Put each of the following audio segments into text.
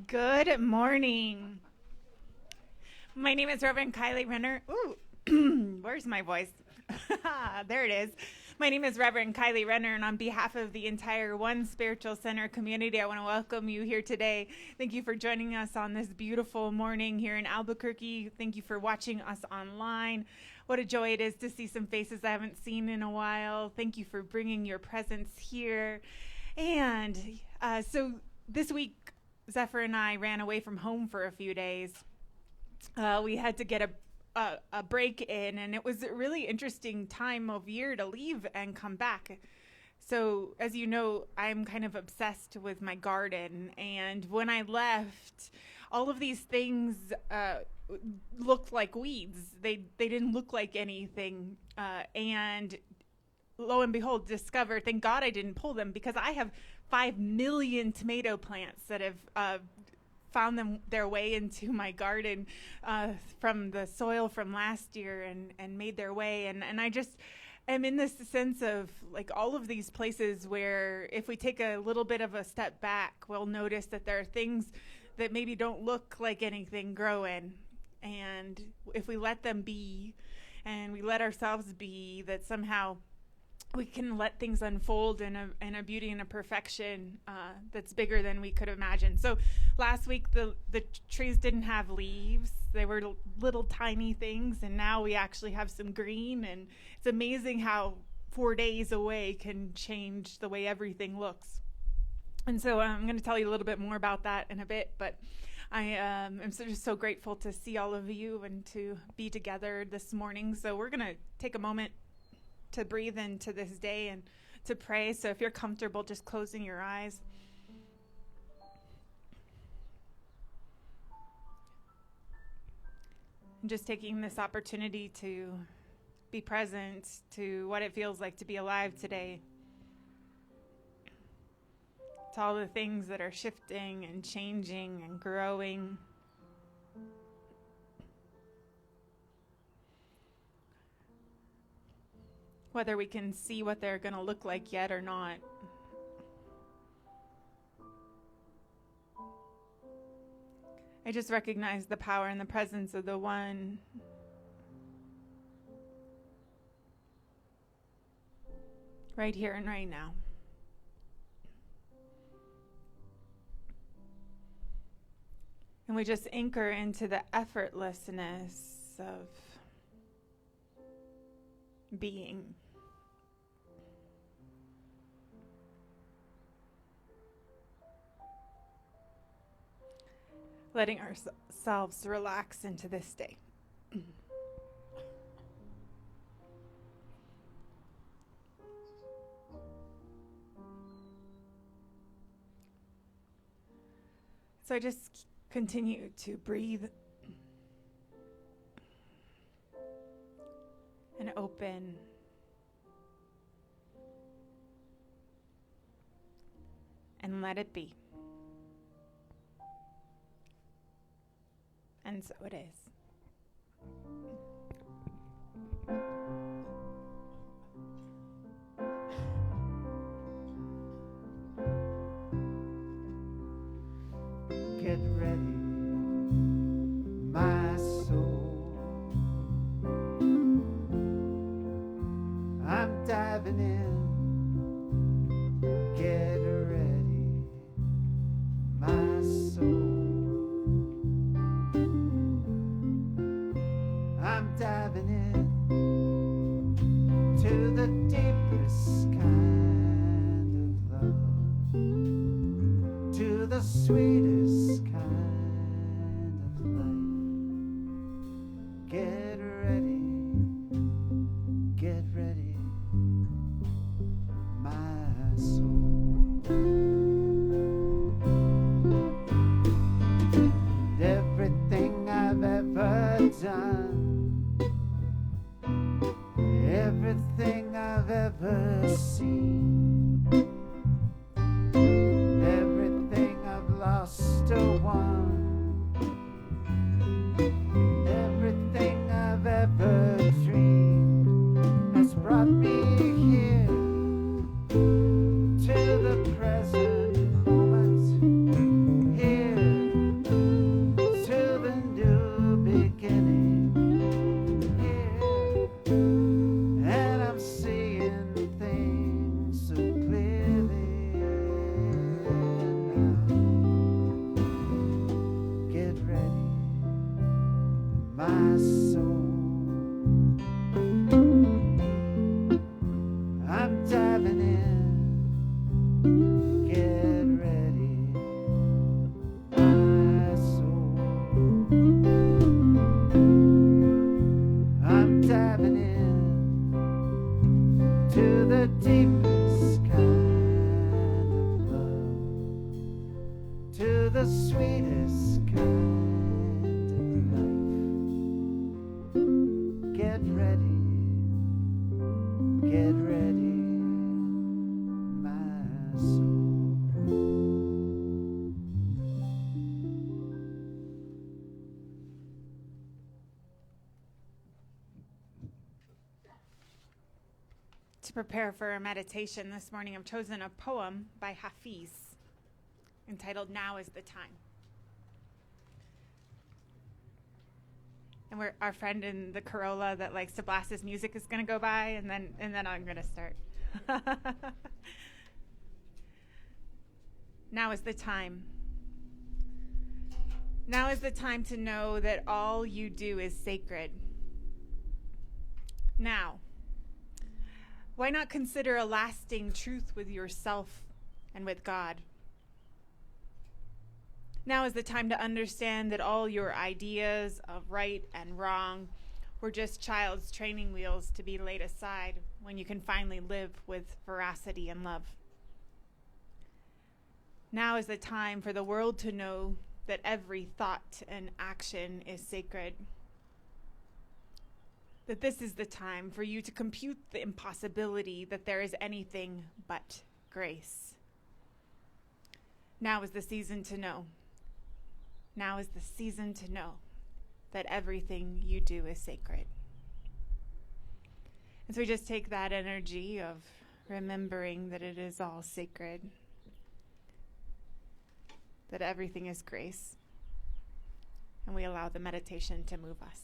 Good morning. My name is Reverend Kylie Renner. Ooh, where's my voice? There it is. My name is Reverend Kylie Renner, and on behalf of the entire One Spiritual Center community, I want to welcome you here today. Thank you for joining us on this beautiful morning here in Albuquerque. Thank you for watching us online. What a joy it is to see some faces I haven't seen in a while. Thank you for bringing your presence here. And so this week, Zephyr and I ran away from home for a few days. We had to get a break in, and it was a really interesting time of year to leave and come back. So as you know, I'm kind of obsessed with my garden, and when I left, all of these things looked like weeds. They didn't look like anything, and lo and behold, discover, thank God I didn't pull them, because I have 5 million tomato plants that have found their way into my garden from the soil from last year and made their way. And I just am in this sense of like all of these places where if we take a little bit of a step back, we'll notice that there are things that maybe don't look like anything growing. And if we let them be and we let ourselves be, that somehow we can let things unfold in a beauty and a perfection that's bigger than we could imagine. So last week the trees didn't have leaves. They were little tiny things, and now we actually have some green, and it's amazing how 4 days away can change the way everything looks. And so I'm going to tell you a little bit more about that in a bit, but I am just so grateful to see all of you and to be together this morning. So we're going to take a moment to breathe into this day and to pray. So if you're comfortable just closing your eyes. And just taking this opportunity to be present to what it feels like to be alive today. To all the things that are shifting and changing and growing. Whether we can see what they're going to look like yet or not. I just recognize the power and the presence of the one right here and right now. And we just anchor into the effortlessness of being. Letting ourselves relax into this day. So I just continue to breathe and open and let it be. And so it is. Get ready, my soul. I'm diving in. Get ready, my soul. I'm diving in to the deepest kind of love, to the sweetest kind of life. Get ready, my soul. And everything I've ever done, everything I've ever seen, everything I've lost or won, everything I've ever dreamed has brought me here to the present moment, here to the new beginning, here, and I'm seeing things so clearly now. Get ready, my soul. I'm diving in. Get ready, my soul. I'm diving in to the deepest kind of love, to the sweetest kind of life. Get ready, my soul. To prepare for a meditation this morning, I've chosen a poem by Hafiz entitled "Now is the Time." And our friend in the Corolla that likes to blast his music is going to go by, and then I'm going to start. Now is the time. Now is the time to know that all you do is sacred. Now, why not consider a lasting truth with yourself and with God? Now is the time to understand that all your ideas of right and wrong were just child's training wheels to be laid aside when you can finally live with veracity and love. Now is the time for the world to know that every thought and action is sacred. That this is the time for you to compute the impossibility that there is anything but grace. Now is the season to know. Now is the season to know that everything you do is sacred. And so we just take that energy of remembering that it is all sacred, that everything is grace, and we allow the meditation to move us.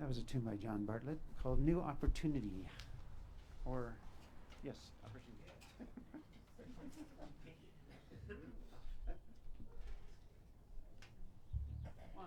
That was a tune by John Bartlett called New Opportunity. Or, yes, Opportunity. One,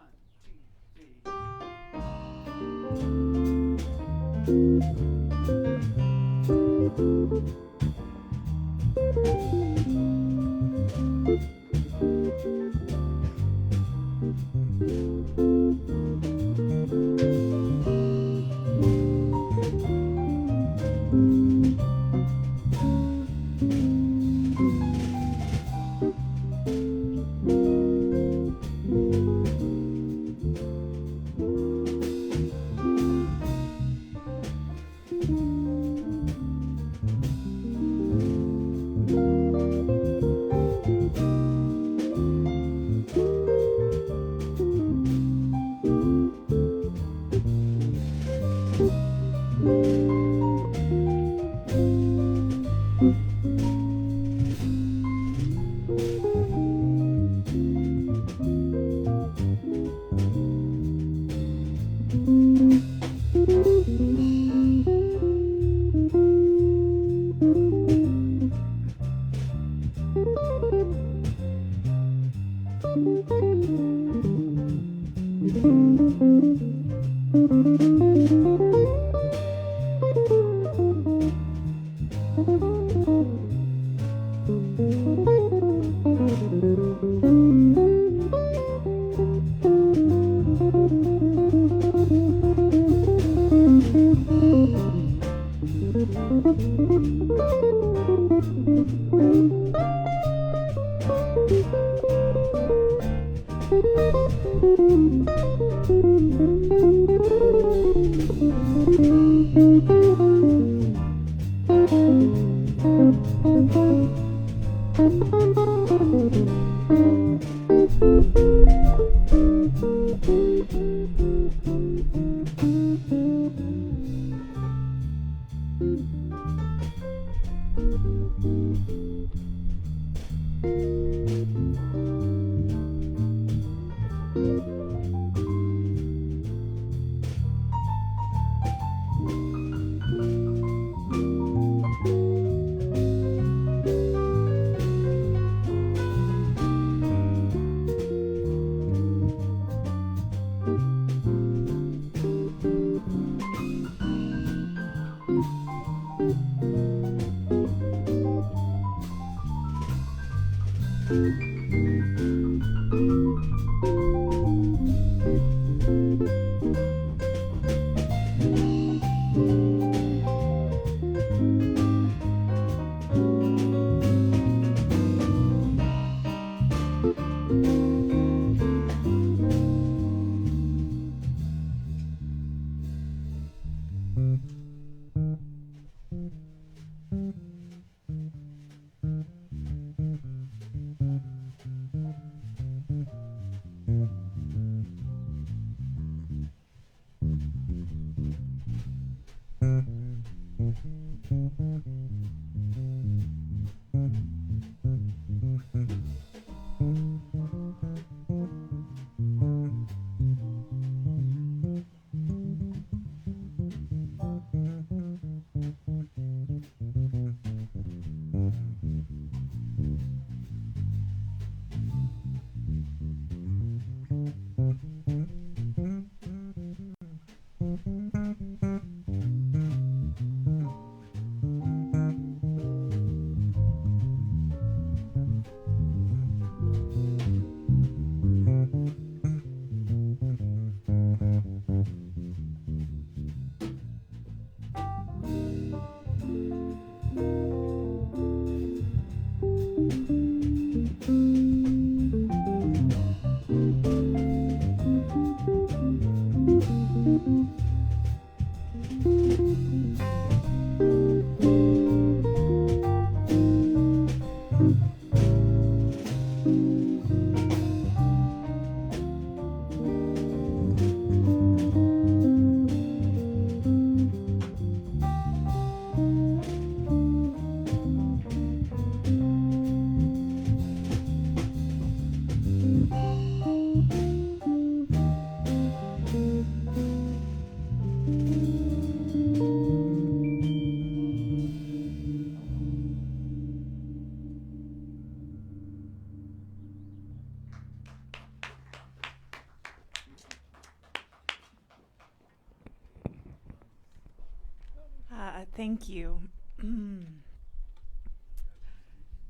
Thank you.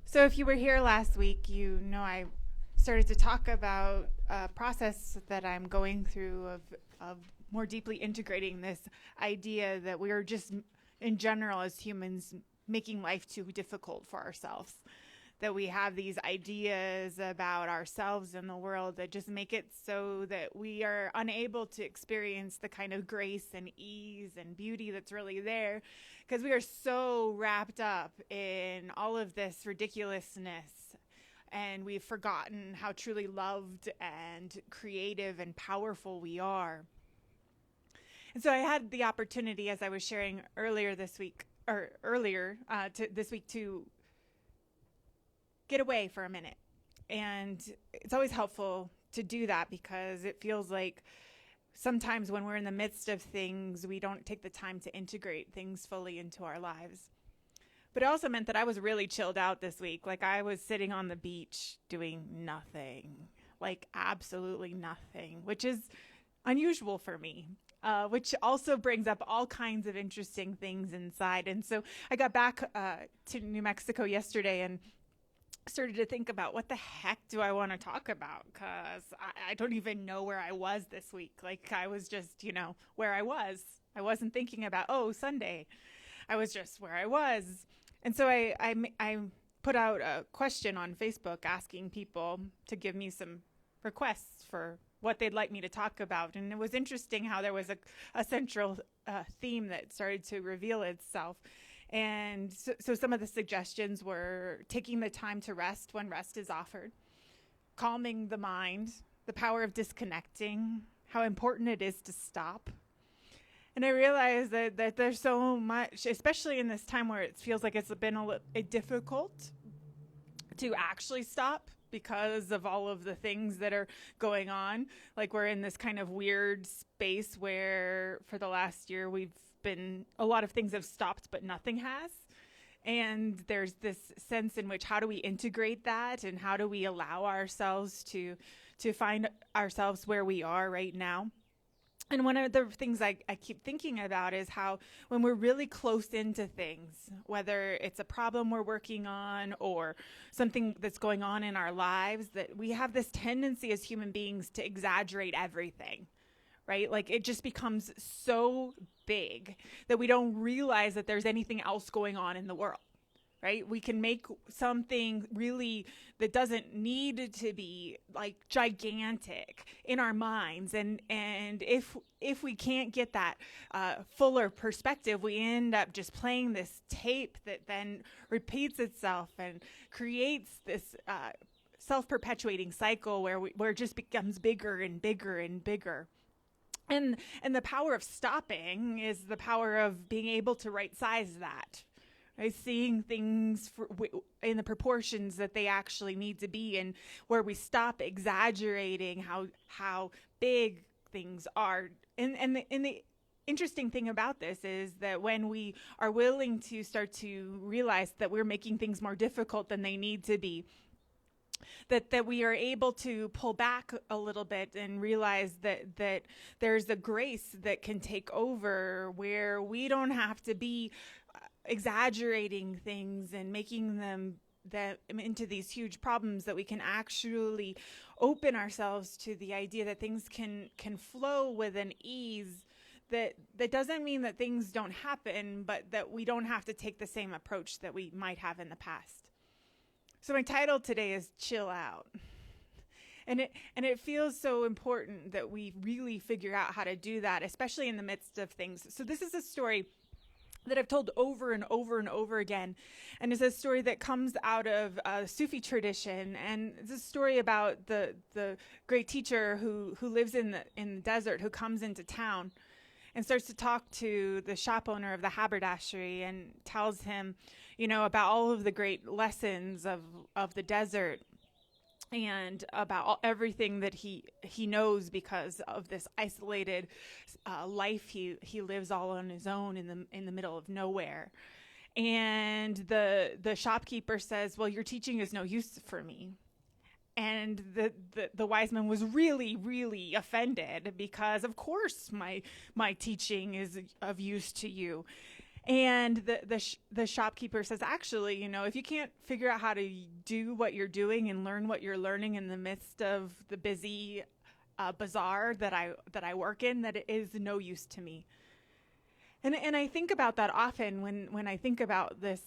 So if you were here last week, you know I started to talk about a process that I'm going through of more deeply integrating this idea that we are just, in general, as humans, making life too difficult for ourselves. That we have these ideas about ourselves and the world that just make it so that we are unable to experience the kind of grace and ease and beauty that's really there, because we are so wrapped up in all of this ridiculousness, and we've forgotten how truly loved and creative and powerful we are. And so I had the opportunity, as I was sharing this week, to get away for a minute. And it's always helpful to do that, because it feels like sometimes when we're in the midst of things, we don't take the time to integrate things fully into our lives. But it also meant that I was really chilled out this week. Like, I was sitting on the beach doing nothing, like absolutely nothing, which is unusual for me. Which also brings up all kinds of interesting things inside. And so I got back to New Mexico yesterday and started to think about, what the heck do I want to talk about? Because I don't even know where I was this week. Like, I was just, where I was. I wasn't thinking about, Sunday. I was just where I was. And so I put out a question on Facebook asking people to give me some requests for what they'd like me to talk about. And it was interesting how there was a central theme that started to reveal itself. And so some of the suggestions were taking the time to rest when rest is offered, calming the mind, the power of disconnecting, how important it is to stop. And I realized that there's so much, especially in this time where it feels like it's been difficult to actually stop because of all of the things that are going on. Like, we're in this kind of weird space where for the last year a lot of things have stopped, but nothing has. And there's this sense in which, how do we integrate that, and how do we allow ourselves to find ourselves where we are right now? And one of the things I keep thinking about is how, when we're really close into things, whether it's a problem we're working on or something that's going on in our lives, that we have this tendency as human beings to exaggerate everything, right? Like, it just becomes so big that we don't realize that there's anything else going on in the world, right? We can make something really that doesn't need to be like gigantic in our minds. And if we can't get that fuller perspective, we end up just playing this tape that then repeats itself and creates this self-perpetuating cycle where it just becomes bigger and bigger and bigger. And the power of stopping is the power of being able to right size that, right? Seeing things in the proportions that they actually need to be, and where we stop exaggerating how big things are. And the interesting thing about this is that when we are willing to start to realize that we're making things more difficult than they need to be, that we are able to pull back a little bit and realize that there's a grace that can take over, where we don't have to be exaggerating things and making them into these huge problems, that we can actually open ourselves to the idea that things can flow with an ease that doesn't mean that things don't happen, but that we don't have to take the same approach that we might have in the past. So my title today is Chill Out. And it feels so important that we really figure out how to do that, especially in the midst of things. So this is a story that I've told over and over and over again. And it's a story that comes out of Sufi tradition. And it's a story about the great teacher who lives in the desert, who comes into town and starts to talk to the shop owner of the haberdashery and tells him, about all of the great lessons of the desert, and about everything that he knows because of this isolated life he lives all on his own in the middle of nowhere. And the shopkeeper says, "Well, your teaching is no use for me." And the wise man was really, really offended, because of course my teaching is of use to you. And the shopkeeper says, actually, if you can't figure out how to do what you're doing and learn what you're learning in the midst of the busy bazaar that I work in, that it is no use to me. And I think about that often when I think about the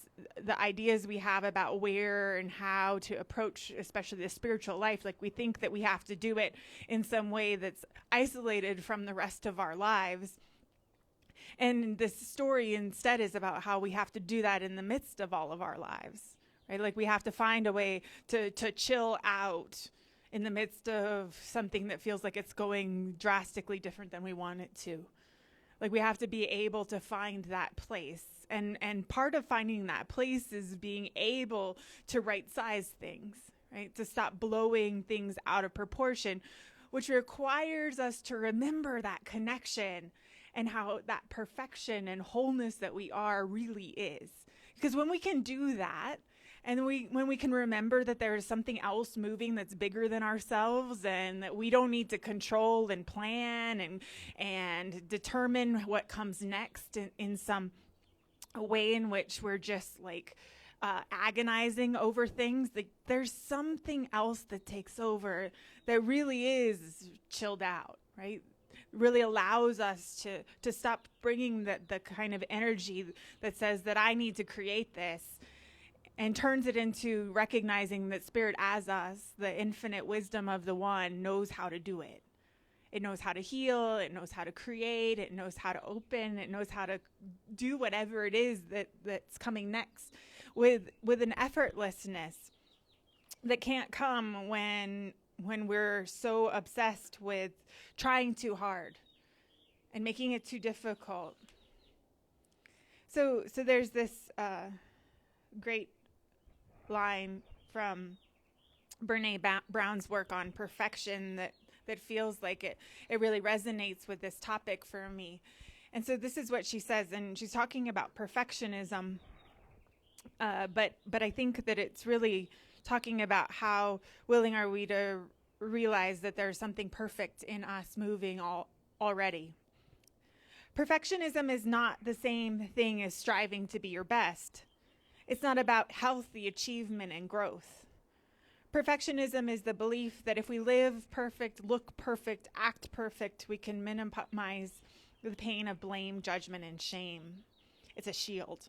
ideas we have about where and how to approach, especially the spiritual life. Like, we think that we have to do it in some way that's isolated from the rest of our lives. And this story instead is about how we have to do that in the midst of all of our lives, right? Like, we have to find a way to chill out in the midst of something that feels like it's going drastically different than we want it to. Like, we have to be able to find that place. And part of finding that place is being able to right size things, right? To stop blowing things out of proportion, which requires us to remember that connection and how that perfection and wholeness that we are really is. Because when we can do that, and when we can remember that there is something else moving that's bigger than ourselves, and that we don't need to control and plan and determine what comes next in some way in which we're just like agonizing over things, there's something else that takes over that really is chilled out, right? Really allows us to stop bringing the kind of energy that says that I need to create this, and turns it into recognizing that Spirit as us, the infinite wisdom of the one, knows how to do it. It knows how to heal. It knows how to create. It knows how to open. It knows how to do whatever it is that's coming next with an effortlessness that can't come when we're so obsessed with trying too hard and making it too difficult. So there's this great line from Brene Brown's work on perfection that feels like it really resonates with this topic for me. And so this is what she says, and she's talking about perfectionism, but I think that it's really talking about how willing are we to realize that there's something perfect in us moving already. Perfectionism is not the same thing as striving to be your best. It's not about healthy achievement and growth. Perfectionism is the belief that if we live perfect, look perfect, act perfect, we can minimize the pain of blame, judgment, and shame. It's a shield.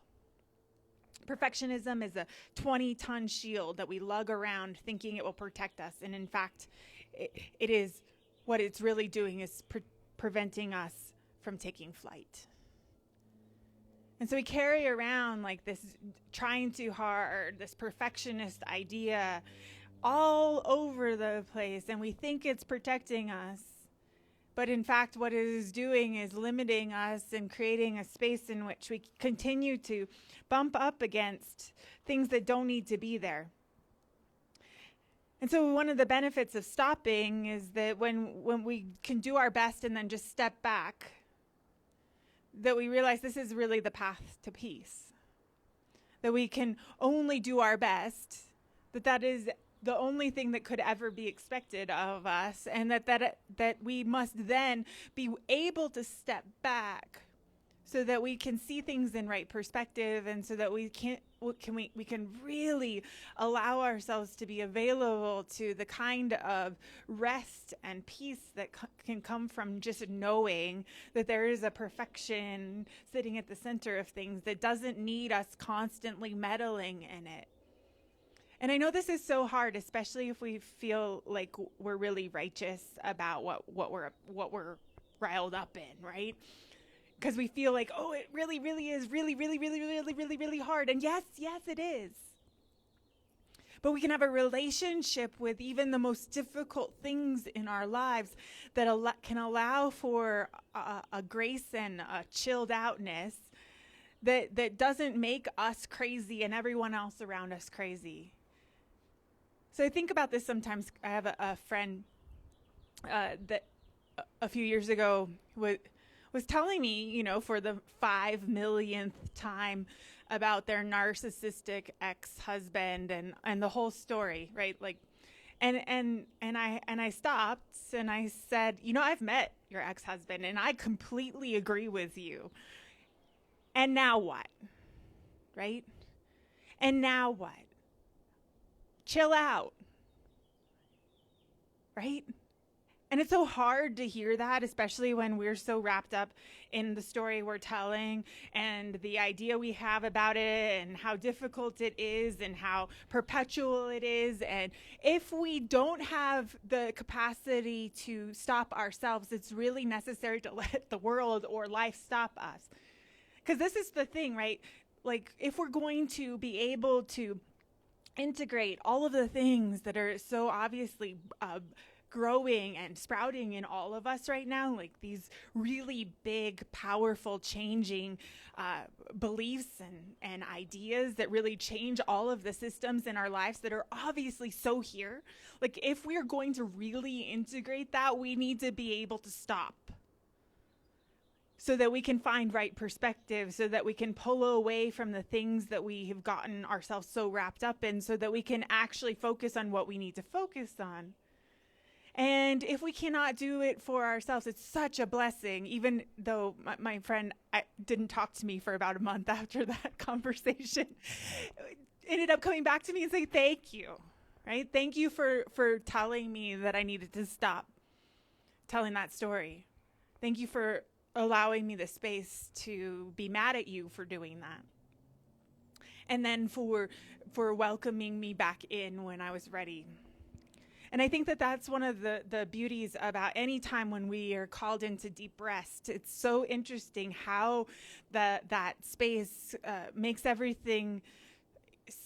Perfectionism is a 20-ton shield that we lug around thinking it will protect us. And in fact, it is what it's really doing is preventing us from taking flight. And so we carry around like this trying too hard, this perfectionist idea all over the place, and we think it's protecting us. But in fact, what it is doing is limiting us and creating a space in which we continue to bump up against things that don't need to be there. And so one of the benefits of stopping is that when we can do our best and then just step back, that we realize this is really the path to peace. That we can only do our best, that is the only thing that could ever be expected of us, and that we must then be able to step back so that we can see things in right perspective, and so that we can really allow ourselves to be available to the kind of rest and peace that can come from just knowing that there is a perfection sitting at the center of things that doesn't need us constantly meddling in it. And I know this is so hard, especially if we feel like we're really righteous about what we're riled up in, right? Because we feel like, oh, it really, really is really, really, really, really, really, really hard. And yes, it is. But we can have a relationship with even the most difficult things in our lives that can allow for a grace and a chilled outness that doesn't make us crazy and everyone else around us crazy. So I think about this sometimes. I have a friend that a few years ago was telling me, for the 5 millionth time about their narcissistic ex-husband and the whole story, right? Like, and I stopped and I said, I've met your ex-husband and I completely agree with you. And now what? Right? And now what? Chill out. Right? And it's so hard to hear that, especially when we're so wrapped up in the story we're telling and the idea we have about it and how difficult it is and how perpetual it is. And if we don't have the capacity to stop ourselves, it's really necessary to let the world or life stop us. Because this is the thing, right? Like, if we're going to be able to integrate all of the things that are so obviously growing and sprouting in all of us right now, like these really big, powerful, changing beliefs and ideas that really change all of the systems in our lives that are obviously so here. Like, if we're going to really integrate that, we need to be able to stop so that we can find right perspective, so that we can pull away from the things that we have gotten ourselves so wrapped up in, so that we can actually focus on what we need to focus on. And if we cannot do it for ourselves, it's such a blessing, even though my friend didn't talk to me for about a month after that conversation, ended up coming back to me and saying, thank you, right? Thank you for telling me that I needed to stop telling that story. Thank you for allowing me the space to be mad at you for doing that. And then for welcoming me back in when I was ready. And I think that that's one of the beauties about any time when we are called into deep rest. It's so interesting how that space makes everything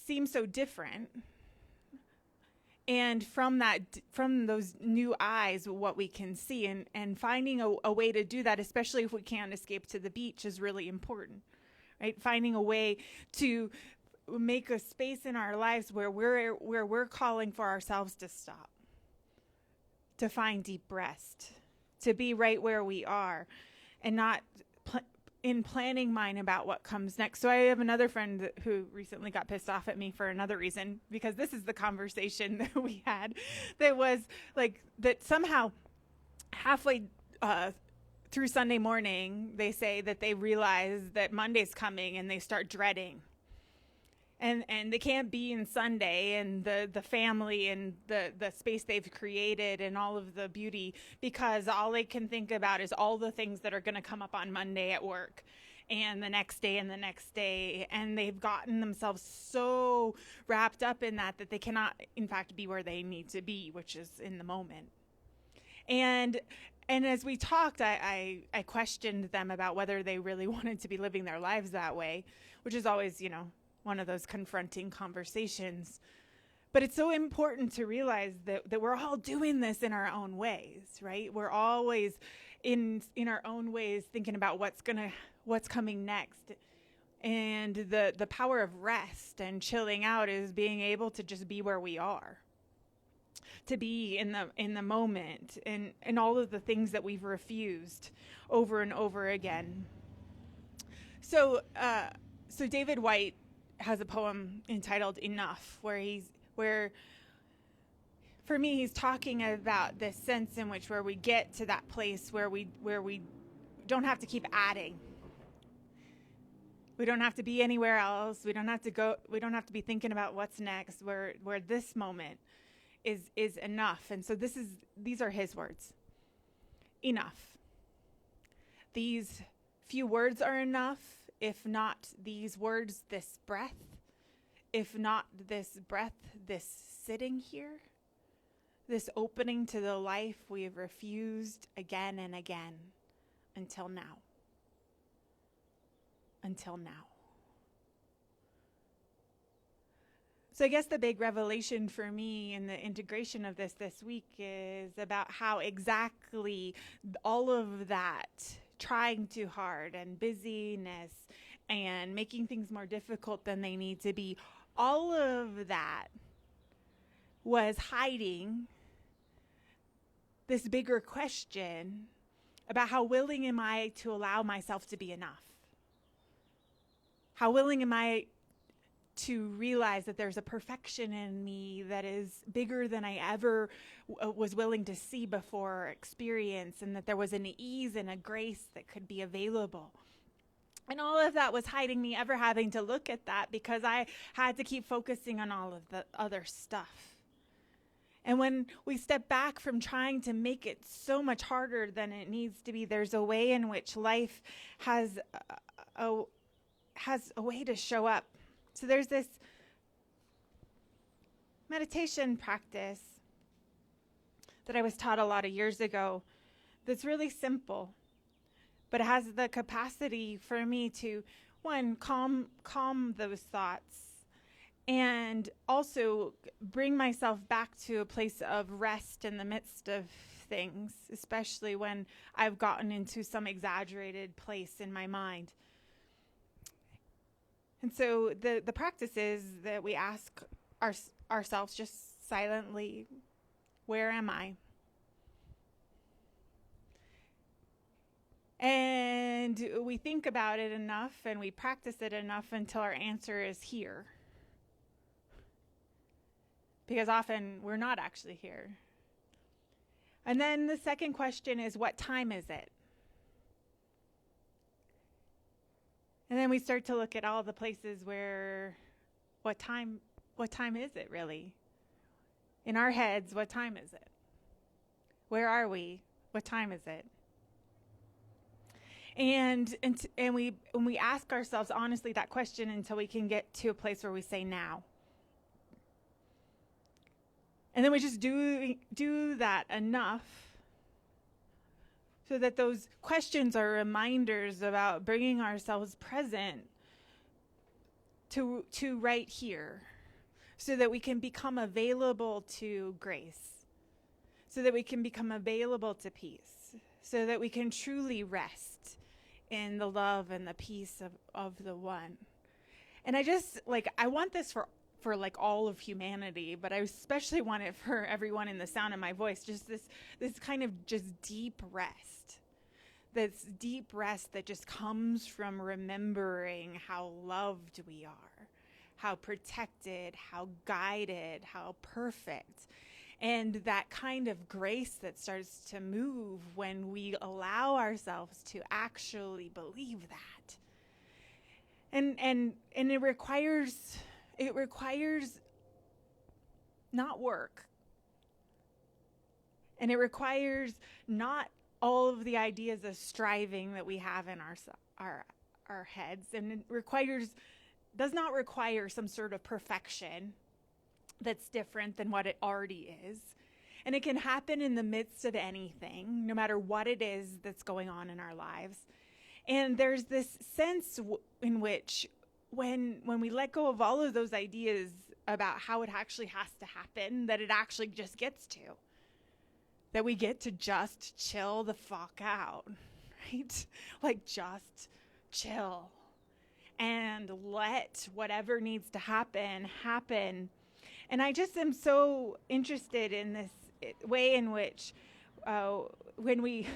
seem so different. And from those new eyes, what we can see and finding a way to do that, especially if we can't escape to the beach, is really important, right? Finding a way to make a space in our lives where we're calling for ourselves to stop, to find deep rest, to be right where we are, and not in planning mind about what comes next. So I have another friend who recently got pissed off at me for another reason, because this is the conversation that we had, that was like that somehow halfway through Sunday morning, they say that they realize that Monday's coming and they start dreading. And they can't be in Sunday and the family and the space they've created and all of the beauty, because all they can think about is all the things that are going to come up on Monday at work and the next day and the next day. And they've gotten themselves so wrapped up in that they cannot, in fact, be where they need to be, which is in the moment. And as we talked, I questioned them about whether they really wanted to be living their lives that way, which is always, one of those confronting conversations. But it's so important to realize that we're all doing this in our own ways, right? We're always in our own ways thinking about what's coming next. And the power of rest and chilling out is being able to just be where we are, to be in the moment and all of the things that we've refused over and over again. So David White has a poem entitled Enough, where for me he's talking about this sense in which where we get to that place where we don't have to keep adding. We don't have to be anywhere else. We don't have to be thinking about what's next, where this moment is enough. And so these are his words. Enough. These few words are enough. If not these words, this breath. If not this breath, this sitting here. This opening to the life we have refused again and again until now. Until now. So I guess the big revelation for me in the integration of this week is about how exactly all of that trying too hard and busyness and making things more difficult than they need to be, all of that was hiding this bigger question about how willing am I to allow myself to be enough? How willing am I to realize that there's a perfection in me that is bigger than I ever was willing to see before or experience, and that there was an ease and a grace that could be available. And all of that was hiding me ever having to look at that because I had to keep focusing on all of the other stuff. And when we step back from trying to make it so much harder than it needs to be, there's a way in which life has a way to show up. So there's this meditation practice that I was taught a lot of years ago that's really simple, but it has the capacity for me to, one, calm those thoughts, and also bring myself back to a place of rest in the midst of things, especially when I've gotten into some exaggerated place in my mind. And so the practice is that we ask ourselves just silently, where am I? And we think about it enough and we practice it enough until our answer is here. Because often we're not actually here. And then the second question is, what time is it? And then we start to look at all the places where, what time is it really? In our heads, what time is it? Where are we? What time is it? And we ask ourselves honestly that question until we can get to a place where we say now. And then we just do that enough so that those questions are reminders about bringing ourselves present to right here, so that we can become available to grace, so that we can become available to peace, so that we can truly rest in the love and the peace of the one. And I want this for all of humanity, but I especially want it for everyone in the sound of my voice, just this kind of just deep rest. This deep rest that just comes from remembering how loved we are, how protected, how guided, how perfect. And that kind of grace that starts to move when we allow ourselves to actually believe that. And it requires not work. And it requires not all of the ideas of striving that we have in our heads. And it does not require some sort of perfection that's different than what it already is. And it can happen in the midst of anything, no matter what it is that's going on in our lives. And there's this sense in which when we let go of all of those ideas about how it actually has to happen, that it actually just gets to. That we get to just chill the fuck out, right? Like just chill and let whatever needs to happen. And I just am so interested in this way in which when we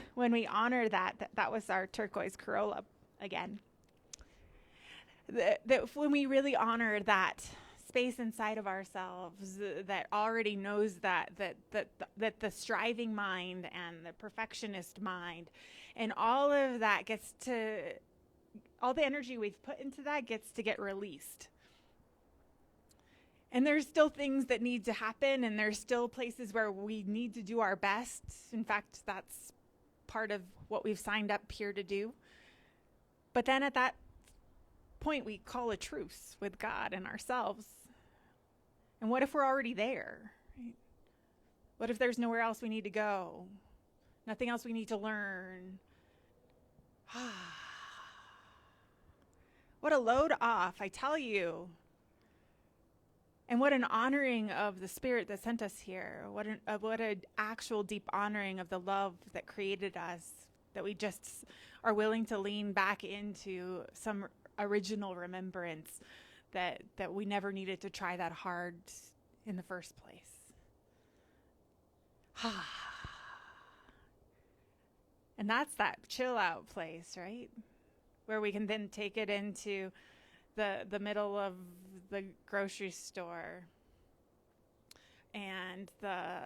honor that was our turquoise Corolla again. That when we really honor that space inside of ourselves that already knows that the striving mind and the perfectionist mind and all of that all the energy we've put into that gets to get released. And there's still things that need to happen, and there's still places where we need to do our best. In fact, that's part of what we've signed up here to do. But then at that point, we call a truce with God and ourselves. And what if we're already there? Right? What if there's nowhere else we need to go? Nothing else we need to learn? What a load off, I tell you. And what an honoring of the spirit that sent us here. What an actual deep honoring of the love that created us, that we just are willing to lean back into some original remembrance that we never needed to try that hard in the first place. And that's that chill out place, right? Where we can then take it into the middle of the grocery store and the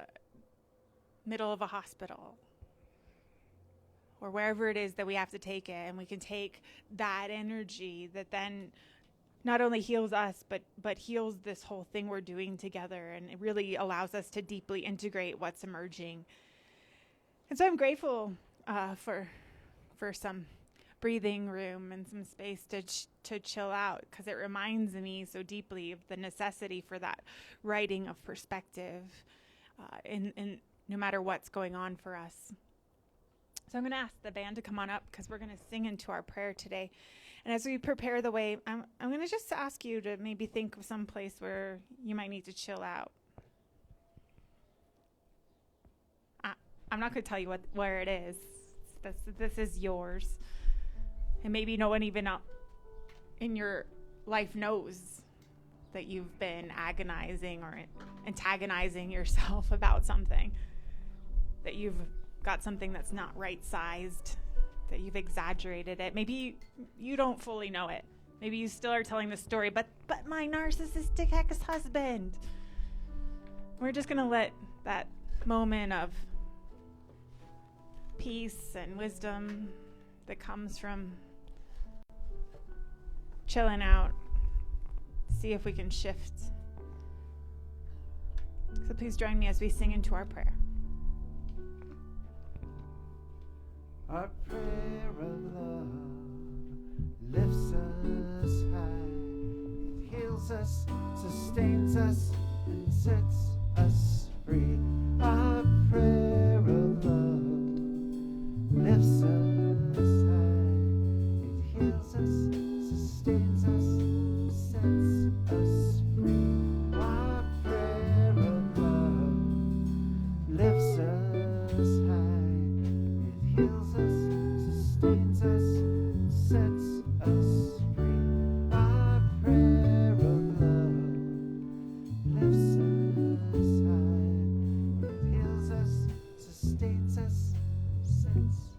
middle of a hospital, or wherever it is that we have to take it, and we can take that energy that then not only heals us, but heals this whole thing we're doing together, and it really allows us to deeply integrate what's emerging. And so I'm grateful for some breathing room and some space to chill out, because it reminds me so deeply of the necessity for that writing of perspective in no matter what's going on for us. So I'm going to ask the band to come on up, because we're going to sing into our prayer today. And as we prepare the way, I'm going to just ask you to maybe think of some place where you might need to chill out. I'm not going to tell you where it is. This is yours. And maybe no one even in your life knows that you've been agonizing or antagonizing yourself about something, that you've got something that's not right-sized, that you've exaggerated it. Maybe you don't fully know it. Maybe you still are telling the story, but my narcissistic ex-husband. We're just going to let that moment of peace and wisdom that comes from chilling out, see if we can shift. So please join me as we sing into our prayer. Our prayer of love lifts us high. It heals us, sustains us, and sets us free. Our prayer of love lifts us high. It heals us, sustains us, sets us free. Our prayer of love lifts us high. It heals us, sustains us, sets us free. Our prayer of love lifts us high. It heals us, sustains us, sets us.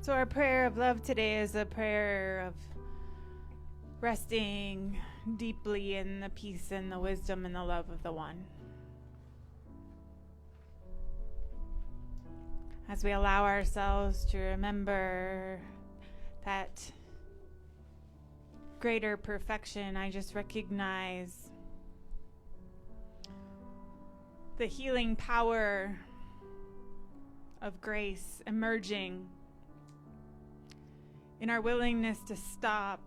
So our prayer of love today is a prayer of resting deeply in the peace and the wisdom and the love of the One. As we allow ourselves to remember that greater perfection, I just recognize the healing power of grace emerging in our willingness to stop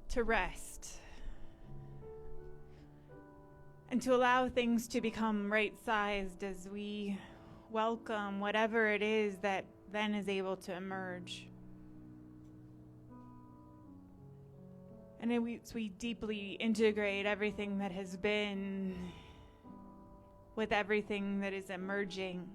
to rest, and to allow things to become right-sized as we welcome whatever it is that then is able to emerge. And as we deeply integrate everything that has been with everything that is emerging.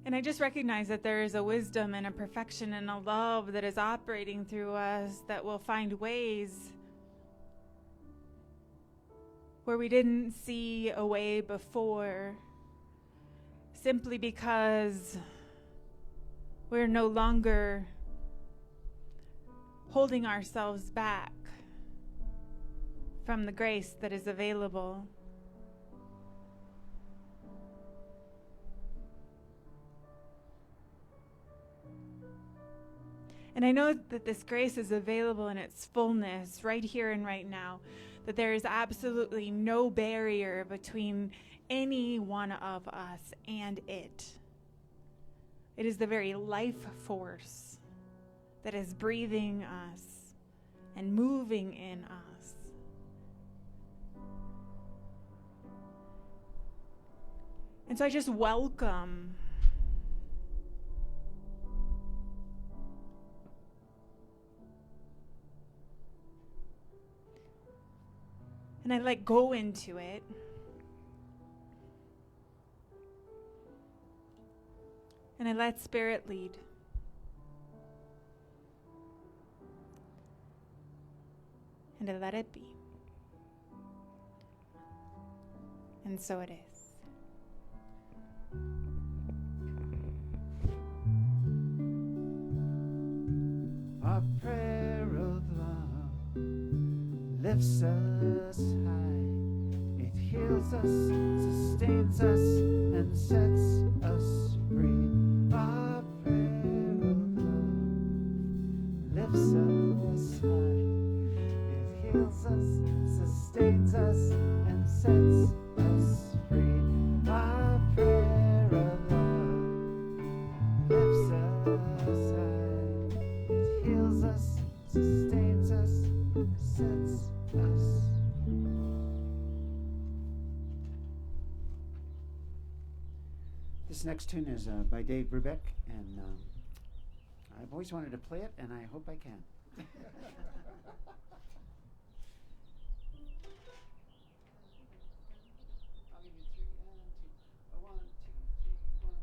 And I just recognize that there is a wisdom and a perfection and a love that is operating through us that will find ways where we didn't see a way before, simply because we're no longer holding ourselves back from the grace that is available. And I know that this grace is available in its fullness right here and right now, that there is absolutely no barrier between any one of us and it. It is the very life force that is breathing us and moving in us. And so I just welcome and I let go into it. And I let Spirit lead. And I let it be. And so it is. Our prayer of love lifts us high. It heals us, sustains us, and sets us free. Our prayer of love lifts us high. It heals us, sustains us, and sets us free. Our prayer of love lifts us high. It heals us, sustains us, sets us free. This next tune is by Dave Brubeck, and I've always wanted to play it, and I hope I can. I'll give you 3 and 2. 1, 2, 3, 1,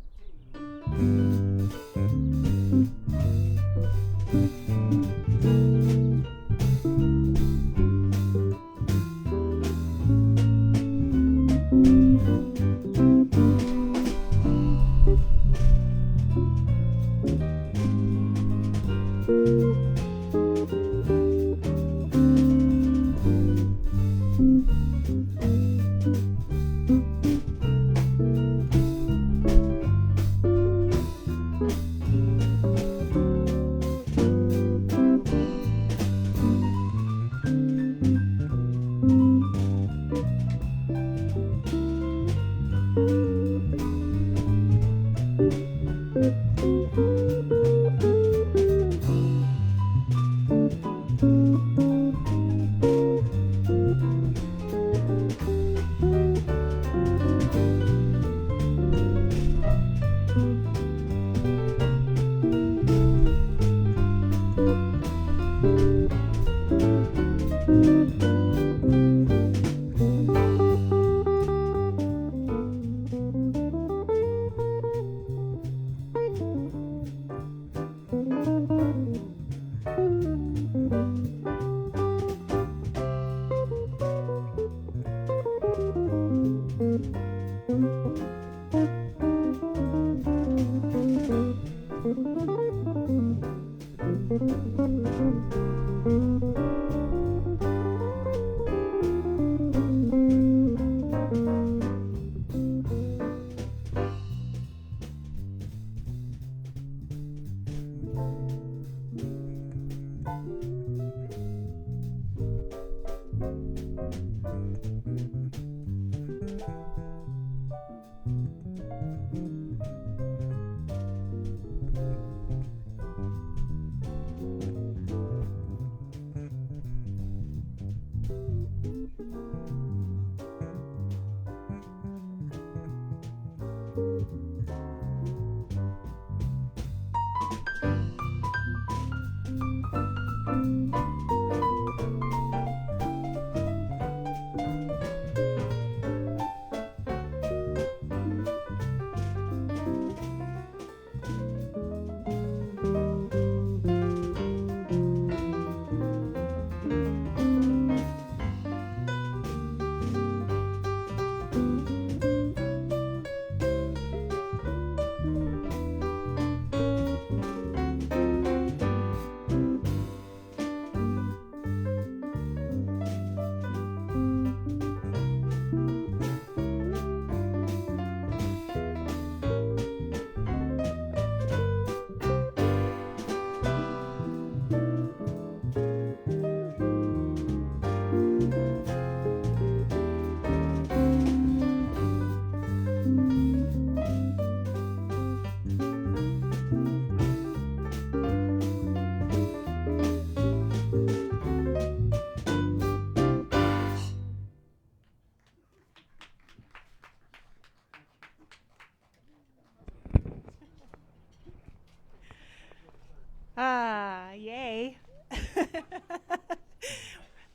Yay.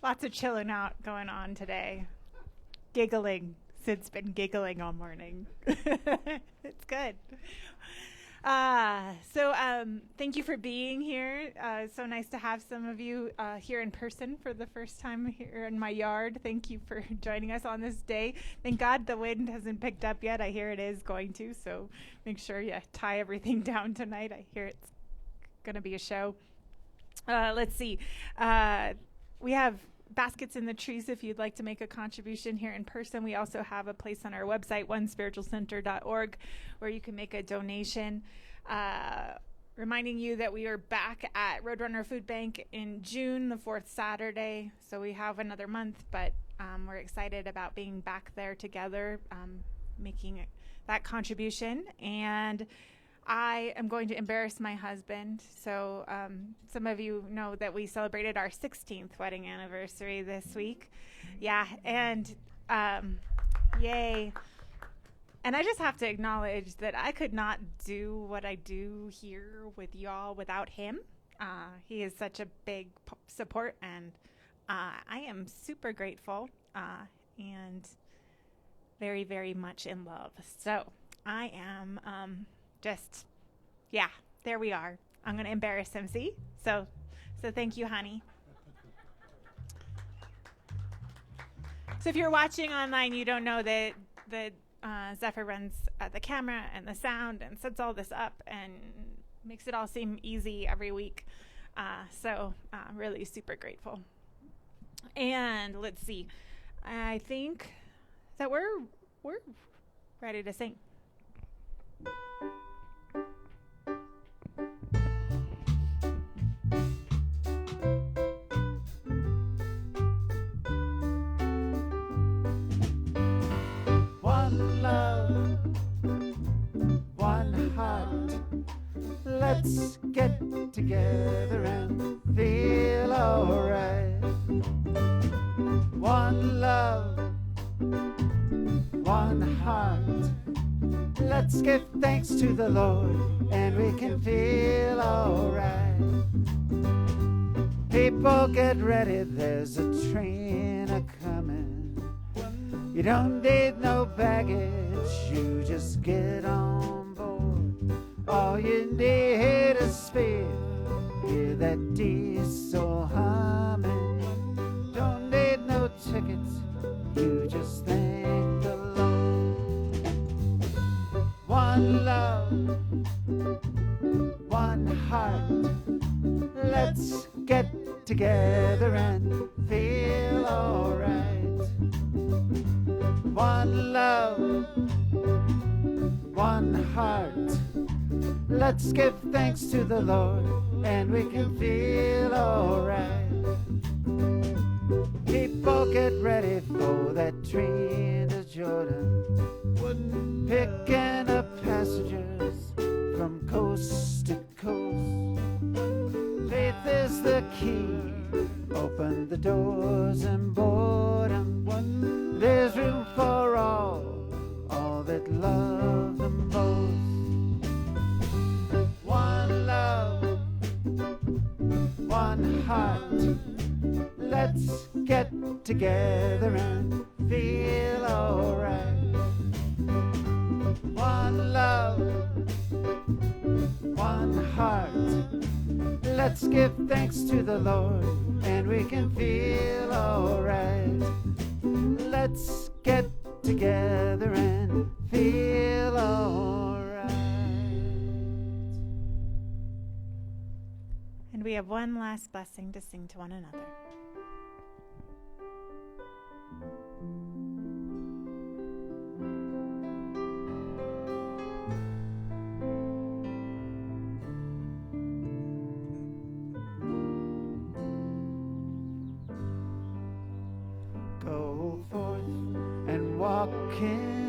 Lots of chilling out going on today. Giggling. Sid's been giggling all morning. It's good. Thank you for being here. It's so nice to have some of you here in person for the first time here in my yard. Thank you for joining us on this day. Thank God the wind hasn't picked up yet. I hear it is going to, so make sure you tie everything down tonight. I hear it's going to be a show. Let's see. We have baskets in the trees if you'd like to make a contribution here in person. We also have a place on our website, onespiritualcenter.org, where you can make a donation. Reminding you that we are back at Roadrunner Food Bank in June, the fourth Saturday. So we have another month, but we're excited about being back there together, making that contribution. And I am going to embarrass my husband. So some of you know that we celebrated our 16th wedding anniversary this week. Yeah, and yay. And I just have to acknowledge that I could not do what I do here with y'all without him. He is such a big support, and I am super grateful and very, very much in love. So I am there we are. I'm going to embarrass him, see? So thank you, honey. So if you're watching online, you don't know that Zephyr runs the camera and the sound and sets all this up and makes it all seem easy every week. So I'm really super grateful. And let's see. I think that we're ready to sing. Let's get together and feel alright. One love, one heart. Let's give thanks to the Lord and we can feel alright. People get ready, there's a train a-coming. You don't need no baggage, you just get on board. All you need is speed, hear that diesel humming. Don't need no tickets, you just thank the Lord. One love, one heart. Let's get together and feel alright. One love, one heart. Let's give thanks to the Lord and we can feel alright. People get ready for that train to Jordan, picking up passengers from coast to coast. Faith is the key, open the doors and board 'em. There's room for all that love the most. One love, one heart. Let's get together and feel alright. One love, one heart. Let's give thanks to the Lord and we can feel alright. Let's get together and feel alright. And we have one last blessing to sing to one another. Go forth and walk in